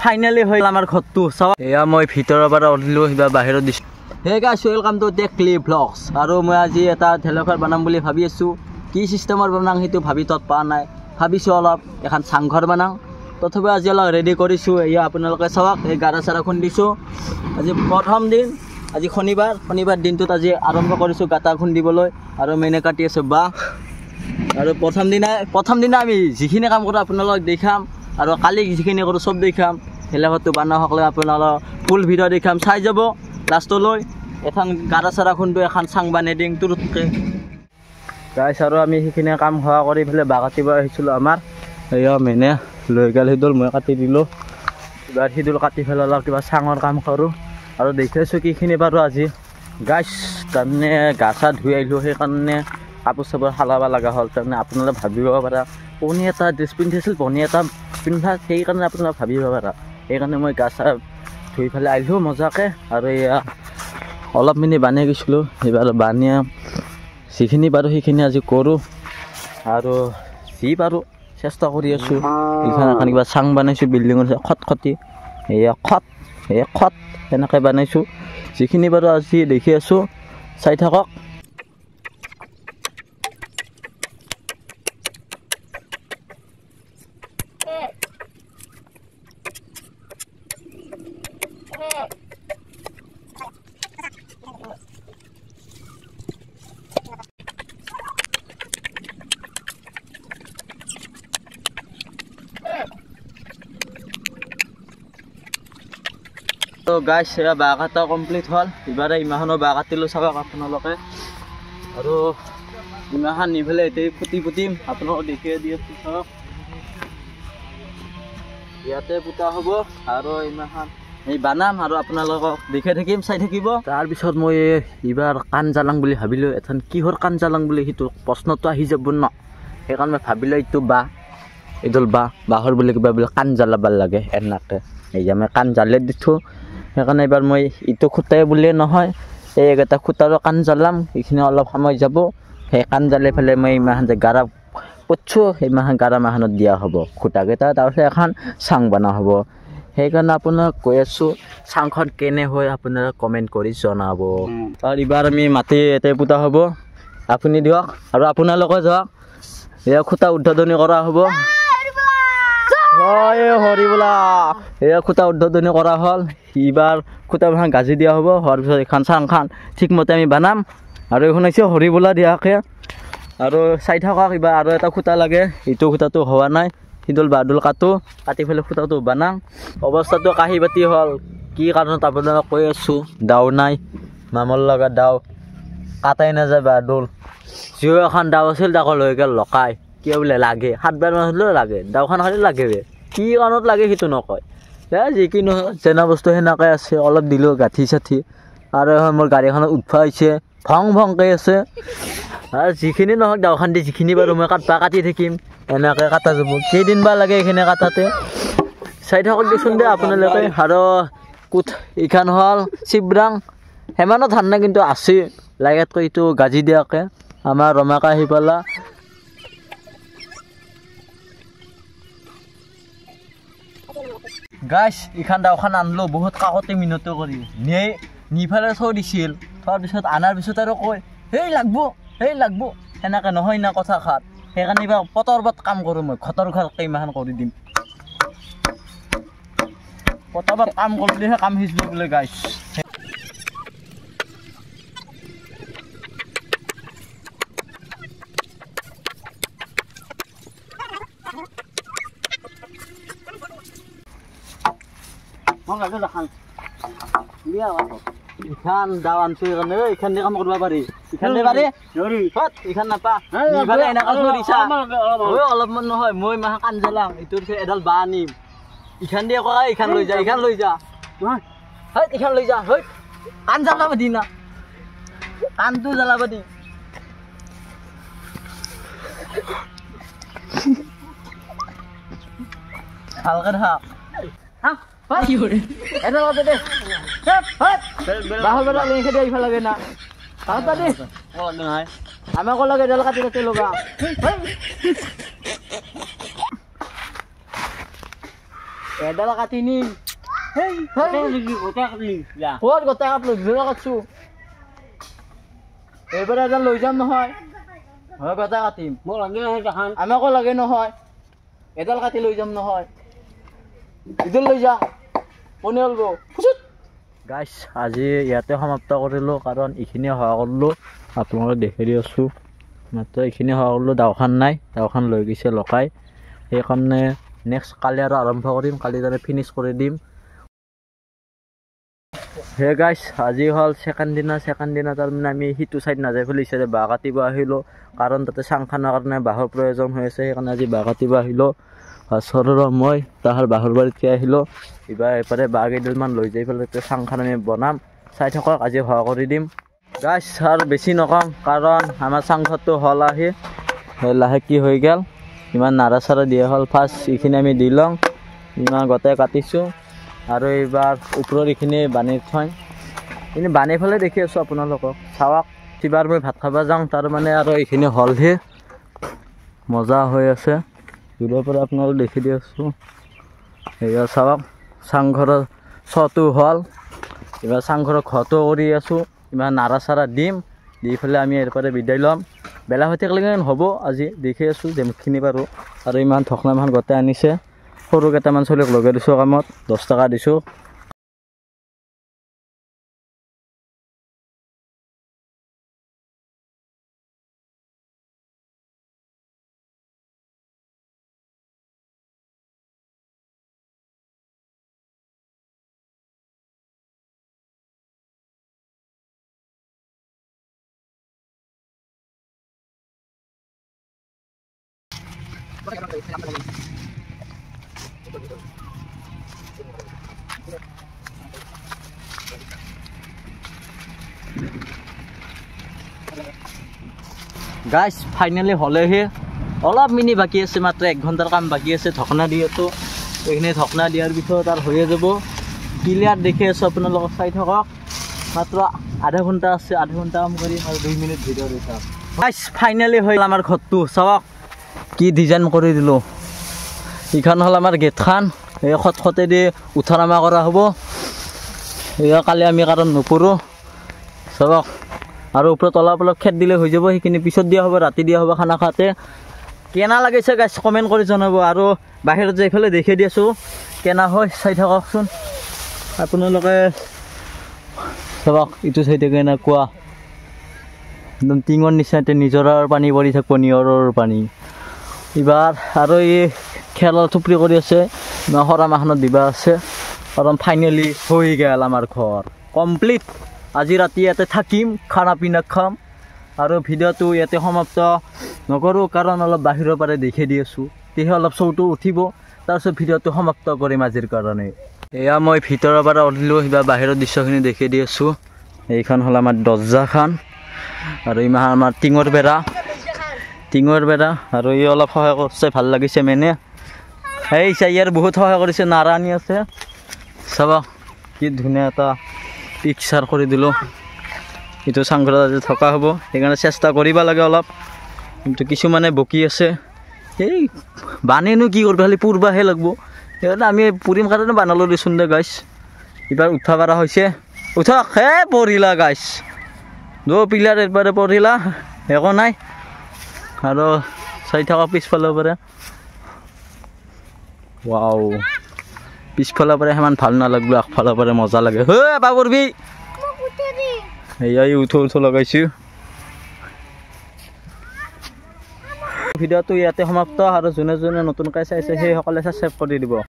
finally হল আমাৰ ঘৰটো চাওক এয়া মই ভিতৰৰ পৰা ওলালো কিবা বাহিৰত দিছো হে গাইছ welcome to take clip vlogs আৰু মই আজি এটা ঢেলঘৰ বনাম বুলি ভাবি আছো কি সিস্টেমৰ বনাম সেইটো ভাবি তত পা নাই ভাবিছো অলপ এখন চাংঘৰ বনাম তথাপি আজি অলপ ৰেডি কৰিছো এয়া আপোনালোকে চাওক এই গাৰা চাৰা খুন্দিছো আজি প্ৰথম দিন আজি শনিবাৰ দিনটোত আজি আৰম্ভ কৰিছো গাটা খুন্দিবলৈ আৰু মেনে কাটি আছে বা আৰু প্ৰথম দিনা আমি যিখিনি কাম কৰো আপোনালোকক দেখাম আৰু কালি যিখিনি কৰো সব দেখাম ঢেলঘৰটো বনোৱা সকলে আপোনালোক ফুল ভিডিও দেখাম চাই যাব লাষ্টলৈ এখন গাৰা চাৰা খুন্দো এখন চাং বানাই দিম তুৰতকে গাইছ আৰু আমি সেইখিনি কাম হোৱা কৰি ফেলে বা কাটিব আহিছিলোঁ আমাৰ এয়া মেনে লৈ গেল সিদুল মই কাটি দিলোঁ এবাৰ সিদুল কাটি ফেলে অলপ কিবা চাঙৰ কাম কৰোঁ আৰু দেখাইছোঁ কিখিনি পাৰোঁ আজি গাইছ তাৰমানে গা চা ধুই আহিলোঁ সেইকাৰণে কাপোৰ চাপোৰ সলাব লগা হ'ল তাৰমানে আপোনালোকে ভাবিব পাৰা পনী এটা ড্ৰেছ পিন্ধিছিল পনী এটা পিন্ধা সেইকাৰণে আপোনালোকে ভাবিব পাৰা সেইকাৰণে মই গা চা ধুই ফেলে আহিলোঁ মজাকৈ আৰু এয়া অলপ মিনি বানিয়ে গৈছিলোঁ এইবাৰ বানিয়ে যিখিনি পাৰোঁ সেইখিনি আজি কৰোঁ আৰু যি পাৰোঁ চেষ্টা কৰি আছোঁ এইখন এখন কিবা চাং বনাইছোঁ বিল্ডিঙৰ খটখটি এয়া খট এনেকৈ বনাইছোঁ যিখিনি পাৰোঁ আজি দেখি আছোঁ চাই থাকক তো গাইছ এয়া বাঁহ কাটা কমপ্লিট হ'ল এবাৰে ইমানৰ বাঁহ কাটিলোঁ চাওক আপোনালোকে আৰু ইমাখন নি পেলাই এতিয়া পুতিম আপোনালোকক দেখিয়ে দি আছোঁ চাওক ইয়াতে পুতা হ'ব আৰু ইমাখন এই বানাম আৰু আপোনালোকক দেখি থাকিম চাই থাকিব তাৰপিছত মই এইবাৰ কাণ জ্বালাং বুলি ভাবিলোঁ এখন কিহৰ কাণ জ্বালাং বুলি সেইটো প্ৰশ্নটো আহি যাব ন সেইকাৰণে মই ভাবিলোঁ এইটো এইডাল বাঁহৰ বুলি কিবা বোলে কাণ জ্বালাব লাগে এনেকৈ এই যে মই কাণ জ্বালে দিছোঁ সেইকাৰণে এইবাৰ মই ইটো খুটাই বুলিয়ে নহয় এই এটা খুটাৰো কাণ জ্বালাম এইখিনি অলপ সময় যাব সেই কাণ জ্বালি পেলাই মই ইমাখন যে গাৰা পুতছোঁ সেইমাখন গাৰা মাখনত দিয়া হ'ব খুটাকেইটা তাৰপিছত এখন চাং বনোৱা হ'ব সেইকাৰণে আপোনাক কৈ আছোঁ চাংখন কেনে হয় আপোনালোকে কমেণ্ট কৰি জনাব আৰু এইবাৰ আমি মাটি ইয়াতে পুতা হ'ব আপুনি দিয়ক আৰু আপোনালোকে যাওক এয়া খুটা উদ্বোধনী কৰা হ'ব হৰি বোলা এয়া খুটা উদ্বোধনী কৰা হ'ল এইবাৰ খুটাখন গাজি দিয়া হ'ব হোৱাৰ পিছত এখন চাংখন ঠিকমতে আমি বনাম আৰু এইখন হৈছে হৰি বোলা দিয়াকৈ আৰু চাই থাকক এইবাৰ আৰু এটা খুটা লাগে এইটো খুটাটো হোৱা নাই সিদুল বাদুল কাটি পেলাই খুটাটো বনাম অৱস্থাটো কাঁহী বাতি হ'ল কি কাৰণত আপোনালোকক কৈ আছোঁ দাও নাই মামৰ লগা দাও কাটাই নাযায় বাদুল যিও এখন দাও আছিল তাকো লৈ গ'ল লকাই কিয় বোলে লাগে 7 বাৰ মান হ'লেও লাগে দাওখন খালি লাগে কি কাৰণত লাগে সেইটো নকয় যি নহয় যেনে বস্তু সেনেকৈ আছে অলপ দিলোঁ গাঁঠি চাঠি আৰু এখন মোৰ গাড়ীখনত উঠোৱা হৈছে ভংকৈ আছে আৰু যিখিনি নহওক দাওখান দি যিখিনি বাৰু মই কাটি থাকিম এনেকৈ কাটা যাব কেইদিন বা লাগে এইখিনি কাটাতে চাই থাকক দিচোন দে আপোনালোকে আৰু এইখন হ'ল চিবৰাং সিমানো ধান নাই কিন্তু আছে লাগাতকৈ এইটো গাজি দিয়াকৈ আমাৰ ৰমাকা আহি পালা গাইছ এইখন দাওখান আনলোঁ বহুত কাকতে মিনতি কৰি নিফালে থৈ দিছিল থোৱাৰ পিছত আনাৰ পিছত আৰু কয় সেই লাগব সেনেকৈ নহয় না কথাষাৰ সেইকাৰণে এইবাৰ পটৰ কাম কৰোঁ মই ঘটৰ ঘৰকৈ ইমাখন কৰি দিম পটৰ কাম কৰিলেহে কাম সিজিব বোলে গাইছ ইখান দাও আনছো এইখানে এইখান দিয়ে কাম কৰিব পাৰি ইখান দিয়ে পাৰি ইখান নাপা ইফালে এনেকৈ থৈ দিছা অলপমান নহয় মই মাহ কাণ জ্বলাম এইটোৰ এডাল বাঁহ আনিম ইখান দিয়ে কয় ইখান লৈ যা ইখান লৈ যা কাণ জ্বলাব দি না কাণটো জ্বলাব দি ভালকৈ থাক কি করে এটা কথা দে বাহল বেলা লেখে দে ইফালে লাগে না তাতা দে নাই আমাকে লাগে ডাল কাটি কাটি লগা ও অলপমান নহয় মই মাহ কাণ জ্বলাম ইটোৰ এডাল বাঁহ আনিম ইখান দিয়ে কয় ইখান লৈ যা কাণ জ্বলাব দি না কাণ জ্বলাব দি ভালকৈ থাক এডাল কাটি নিম ক'ত গোটেই কাট লৈ কাটছো এইবাৰ এডাল লৈ যাম নহয় হয় গোটেই কাটিম আমাকো লাগে নহয় এডাল কাটি লৈ যাম নহয় ইডাল লৈ যা কোনে ওলব গাইছ আজি ইয়াতে সমাপ্ত কৰিলোঁ কাৰণ এইখিনি সহায় কৰিলোঁ আপোনালোকে দেখি দি আছোঁ মাত্ৰ এইখিনি সহায় কৰিলোঁ দাওখান নাই দাওখান লৈ গৈছে লকাই সেইকাৰণে নেক্সট কালি আৰু আৰম্ভ কৰিম কালি তাৰে ফিনিছ কৰি দিম হে গাইছ আজি হ'ল ছেকেণ্ড দিনা তাৰমানে আমি সিটো ছাইড নাযাই পেলাই ইচ্ছা বাঁহ কাটিব আহিলোঁ কাৰণ তাতে চাং খানাৰ কাৰণে বাঁহৰ প্ৰয়োজন হৈ আছে সেইকাৰণে আজি বাঁহ কাটিব আহিলোঁ সৰৰ মই তাহাৰ বাঁহৰ বাৰীত আহিলোঁ এইবাৰ এপাৰে বাঁহ কেইডালমান লৈ যাই পেলাই চাং খান আমি বনাম চাই থাকক আজি সহায় কৰি দিম গাইছ আৰু বেছি নকওঁ কাৰণ আমাৰ চাংঘৰটো হ'ল আহি লাহে কি হৈ গ'ল ইমান নাৰা চাৰা দিয়া হ'ল ফাৰ্ষ্ট এইখিনি আমি দি লওঁ ইমান গোটেই কাটিছোঁ আৰু এইবাৰ ওপৰৰ এইখিনি বান্ধি থৈ এইখিনি বান্ধি পেলাই দেখি আছোঁ আপোনালোকক চাওক এইবাৰ মই ভাত খাব যাওঁ তাৰমানে আৰু এইখিনি হ'লহি মজা হৈ আছে দূৰৰ পৰা আপোনালোক দেখি দি আছোঁ এইবাৰ চাওক চাংঘৰৰ চটো হ'ল এইবাৰ চাংঘৰৰ ঘৰটো কৰি আছোঁ ইমান নাৰা চাৰা দিম দি পেলাই আমি ইয়াৰ পৰা বিদায় ল'ম বেলা হৈ থাকিলে হ'ব আজি দেখি আছোঁ যেখিনি পাৰোঁ আৰু ইমান ঢকনামান গোটেই আনিছে সৰু কেইটামান চলিক লগাই দিছোঁ কামত 10 টকা দিছোঁ গাইছ ফাইনেলি হ'লেহি অলপ মিনি বাকী আছে মাত্ৰ 1 ঘণ্টাৰ কাম বাকী আছে ঢকনা দি আছোঁ এইখিনি ঢকনা দিয়াৰ পিছত আৰু হৈয়ে যাব ক্লিয়াৰ দেখি আছোঁ আপোনালোকক চাই থাকক মাত্ৰ আধা ঘণ্টা আছে আধা ঘণ্টা কাম কৰি আৰু 2 মিনিট ভিডিঅ' দিছোঁ গাইছ ফাইনেলি হ'ল আমাৰ ঘৰটো চাওক কি ডিজাইন কৰি দিলোঁ এইখন হ'ল আমাৰ গেটখন এই খটখটেদি উঠা নামা কৰা হ'ব এয়া কালি আমি কাৰণ নপৰোঁ চাওক আৰু ওপৰত অলপ অলপ খেত দিলে হৈ যাব সেইখিনি পিছত দিয়া হ'ব ৰাতি দিয়া হ'ব খানা খাওঁতে কেনা লাগিছে গাইছ কমেণ্ট কৰি জনাব আৰু বাহিৰত যাই পেলাই দেখি দি আছোঁ কেনা হয় চাই থাককচোন আপোনালোকে চাওক ইটো চাইডে কেনেকুৱা একদম টিঙৰ নিচিনাতে নিজৰাৰ পানী পৰি থাকিব নিয়ৰৰ পানী এইবাৰ আৰু এই খেলা থুপৰি কৰি আছে সৰা মাখনত দিবা আছে কাৰণ ফাইনেলি হৈ গ'ল আমাৰ ঘৰ কমপ্লিট আজি ৰাতি ইয়াতে থাকিম খানা পিনা খাম আৰু ভিডিঅ'টো ইয়াতে সমাপ্ত নকৰোঁ কাৰণ অলপ বাহিৰৰ পৰা দেখি দি আছোঁ তেহে অলপ চৌটো উঠিব তাৰপিছত ভিডিঅ'টো সমাপ্ত কৰিম আজিৰ কাৰণে এয়া মই ভিতৰৰ পৰা উঠিলোঁ কিবা বাহিৰৰ দৃশ্যখিনি দেখি দি আছোঁ এইখন হ'ল আমাৰ দৰ্জাখন আৰু ইমান আমাৰ টিঙৰ বেৰা আৰু ই অলপ সহায় কৰিছে ভাল লাগিছে মেনে এই ইয়াৰ বহুত সহায় কৰিছে নাৰা আনি আছে চাব কি ধুনীয়া এটা পিকচাৰ কৰি দিলোঁ এইটো চাংঘৰত আজি থকা হ'ব সেইকাৰণে চেষ্টা কৰিব লাগে অলপ কিন্তু কিছুমানে বকি আছে এই বানেনো কি কৰিব খালি পুৰবাহে লাগিব সেইকাৰণে আমি পুৰিম কাৰণে বানালোঁ দেচোন দে গাইছ এইবাৰ উঠা পাৰা হৈছে উঠক হে পৰিলা গাইছ পিলাৰ একবাৰে পৰিলা একো নাই আৰু চাই থকা পিছফালৰ পৰা ৱাও পিছফালৰ পৰা সিমান ভাল নালাগিব আগফালৰ পৰা মজা লাগে হে বাবুৰবি এই উঠো লগাইছোঁ ভিডিঅ'টো ইয়াতে সমাপ্ত আৰু যোনে যোনে নতুনকৈ চাইছে সেইসকলে ছাবস্ক্ৰাইব কৰি দিব